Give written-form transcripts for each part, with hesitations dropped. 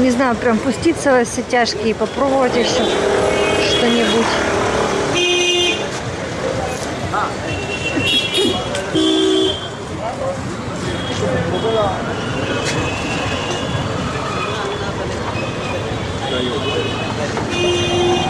Не знаю, прям пуститься во все тяжкие и попробовать еще что-нибудь.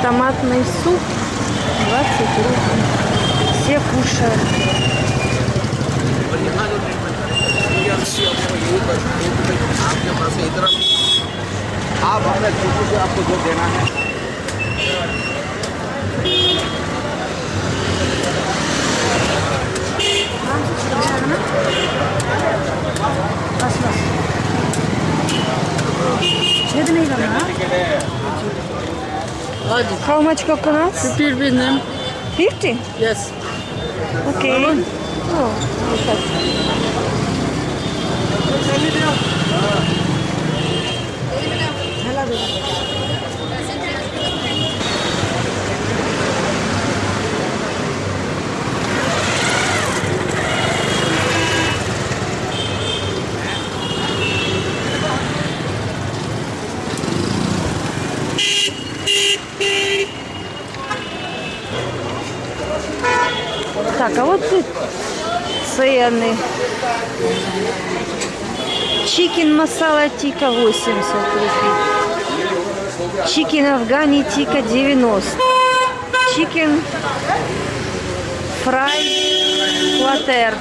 Томатный суп 20 рублей. Все кушают. How much coconuts? 50 with them. 50? Yes. Okay. Oh, так, а вот и цены. Чикен масала тика 80 рупий. Чикен афгани тика 90. Чикен фрай платер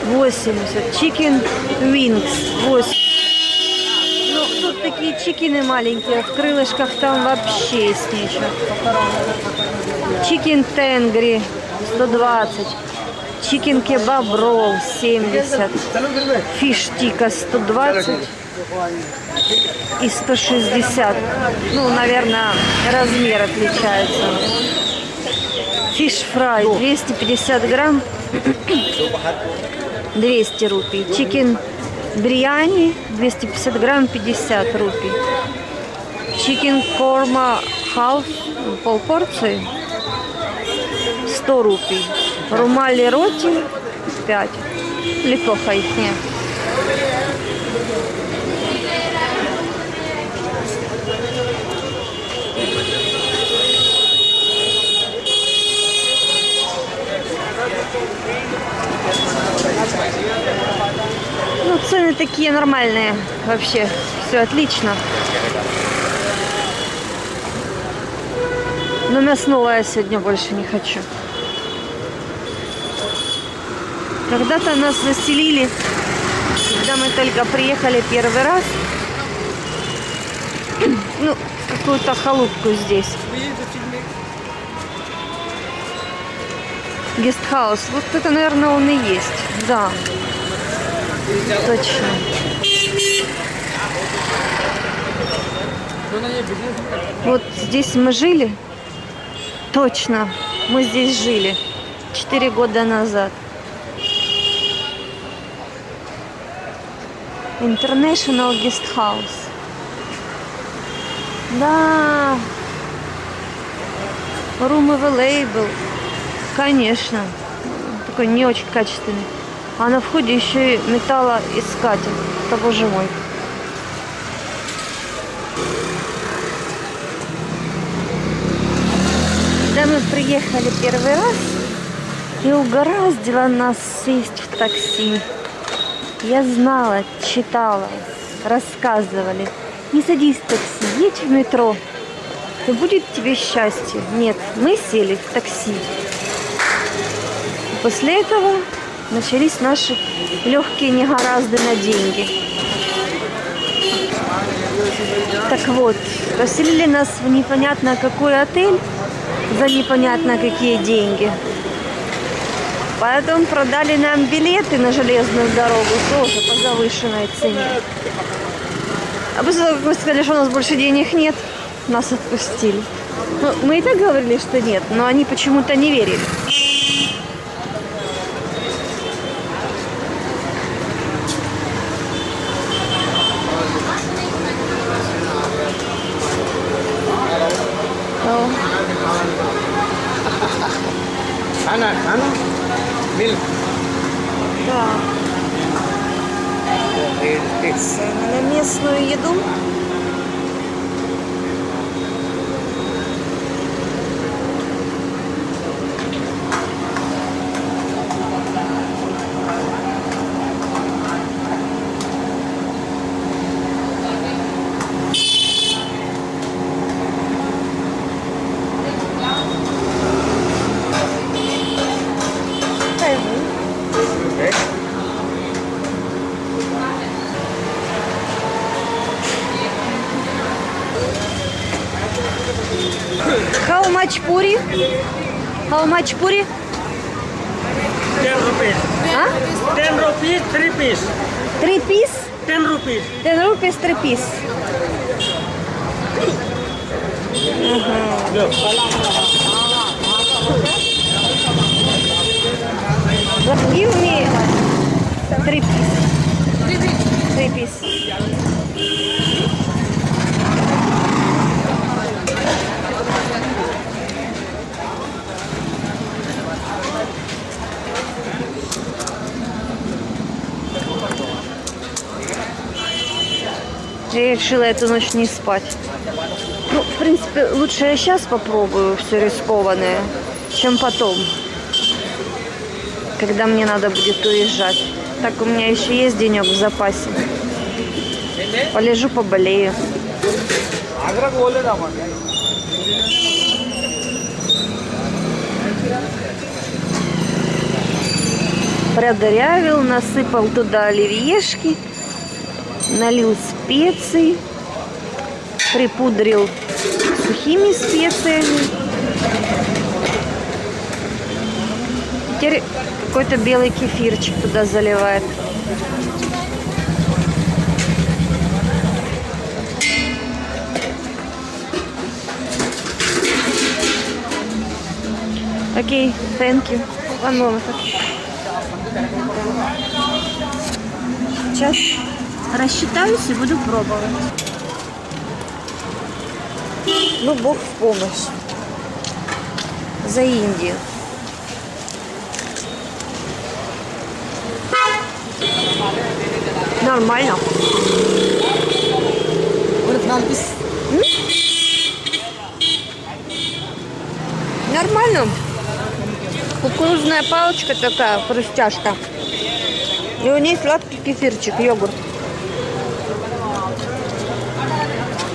80. Чикен винкс 80. Ну, тут такие чикены маленькие, в крылышках там вообще есть нечего. Чикен тенгри 120. Чикен кебаб ролл 70. Фиш тика 120 и 160. Ну, наверное, размер отличается. Фиш фрай 250 грамм 200 рупий. Чикен бирьяни 250 грамм 50 рупий. Чикен корма халф полпорции 100 рупий. Румали роти 5. Неплохо их нет. Ну, цены такие нормальные. Вообще, все отлично. Но мясного я сегодня больше не хочу. Когда-то нас заселили, когда мы только приехали первый раз, ну, в какую-то халупку здесь. Гестхаус. Вот это, наверное, он и есть. Да. Точно. Вот здесь мы жили. Точно. Мы здесь жили 4 года назад. International Guest House. Да. Room available. Конечно. Такой не очень качественный. А на входе еще и металлоискатель. Да, боже мой. Когда мы приехали первый раз, и угораздило нас сесть в такси. Я знала, читала, рассказывали. Не садись в такси, едь в метро. Да будет тебе счастье. Нет, мы сели в такси. И после этого начались наши легкие негоразды на деньги. Так вот, поселили нас в непонятно какой отель за непонятно какие деньги. Поэтому продали нам билеты на железную дорогу тоже по завышенной цене. А после того, как мы сказали, что у нас больше денег нет, нас отпустили. Ну, мы и так говорили, что нет, но они почему-то не верили. Ana, milk. Да. На местную еду How much puri? How much puri? 10 rupees. А? 10 rupees, 3 piece. 3 piece? 10 rupees. 10 rupees, 3 piece. Give me 3 piece. 3 piece. Я решила эту ночь не спать. Ну, в принципе, лучше я сейчас попробую все рискованное, чем потом, когда мне надо будет уезжать. Так у меня еще есть денег в запасе. Полежу, поболею. Продырявил, насыпал туда оливьешки, налил специй, припудрил сухими специями. Теперь какой-то белый кефирчик туда заливает. Окей, thank you. One moment. Сейчас рассчитаюсь и буду пробовать. Ну, Бог в помощь. За Индию. Нормально. Нормально. Кукурузная палочка такая, хрустяшка. И у нее сладкий кефирчик, йогурт.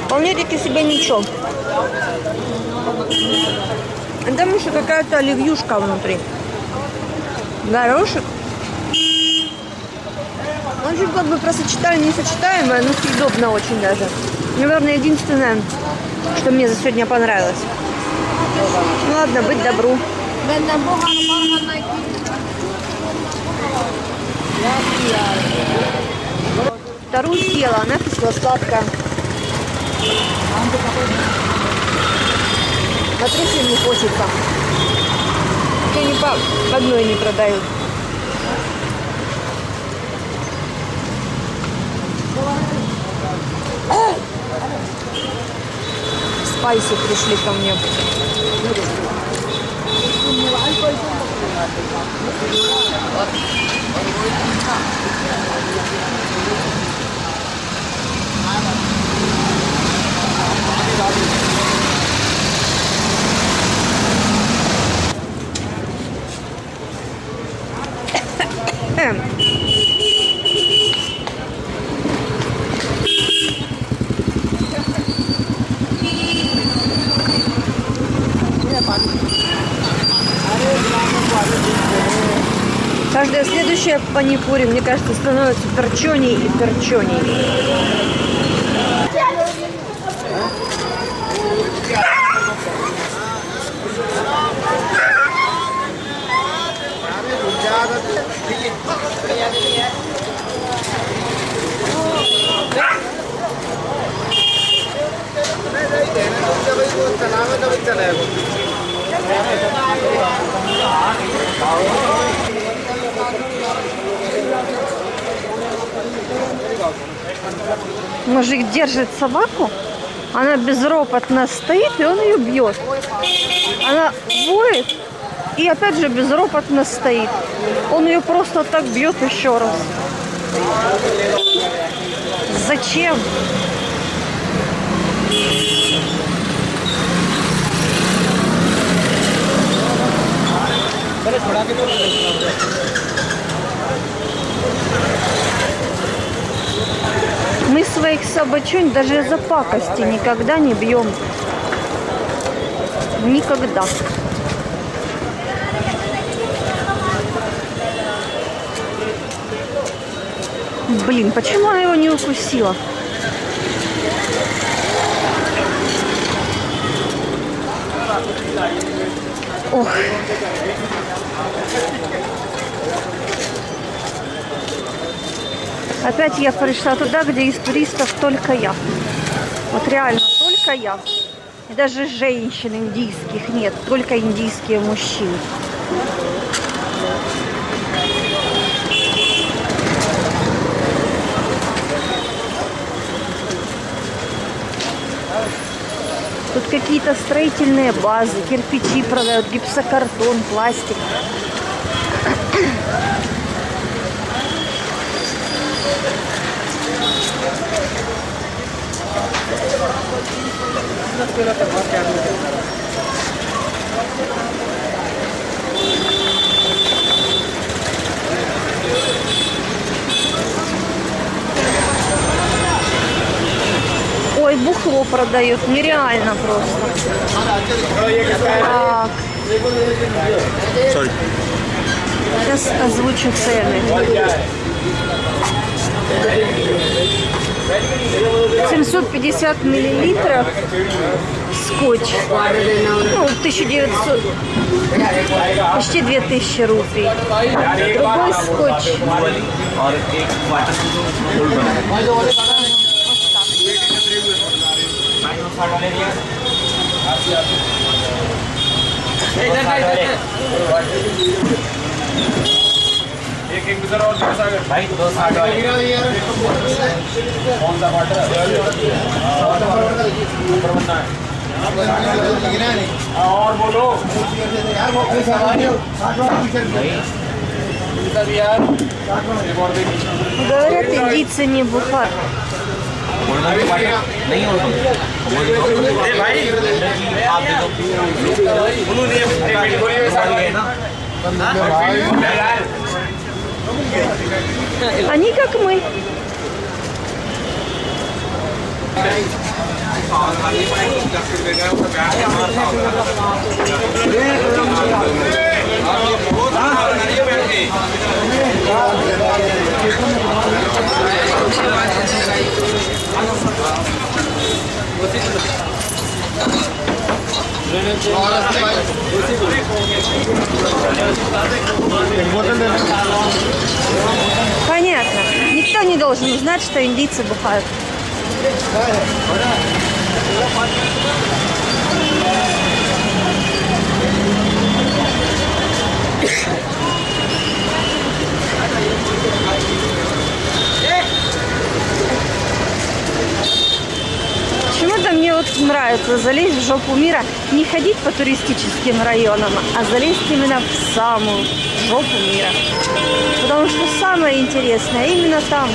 Вполне таки себе ничего. Там еще какая-то оливьюшка внутри. Горошек. В общем, как бы про сочетание несочетаемое, но съедобно очень даже. Наверное, единственное, что мне за сегодня понравилось. Ну ладно, быть добру. Вторую съела, она кисло-сладкая. На третью не хочется. Они по одной не продают. Спайси пришли ко мне. Каждая следующая панипури, мне кажется, становится перченей и перченей. Мужик держит собаку, она безропотно стоит, и он ее бьет. Она воет и опять же безропотно стоит. Он ее просто так бьет еще раз. Зачем? Мы своих собачонь даже за пакости никогда не бьем. Никогда. Блин, почему она его не укусила? Ох. Опять я пришла туда, где из туристов только я. Вот реально только я. И даже женщин индийских нет, только индийские мужчины. Тут какие-то строительные базы, кирпичи продают, гипсокартон, пластик. Ой, бухло продают, нереально просто. Так. Сейчас озвучу цены. 750 миллилитров скотч. Ну, 1900, почти 2000 рупий. Другой скотч. एक गुजर और भाई 260 वाले कौन सा वाटर और बोलो Говорят, индийцы не бухают. नहीं हो भाई आप Они как мы. Понятно. Никто не должен узнать, что индийцы бухают. Почему-то мне вот нравится залезть в жопу мира, не ходить по туристическим районам, а залезть именно в самую жопу мира. Потому что самое интересное именно там.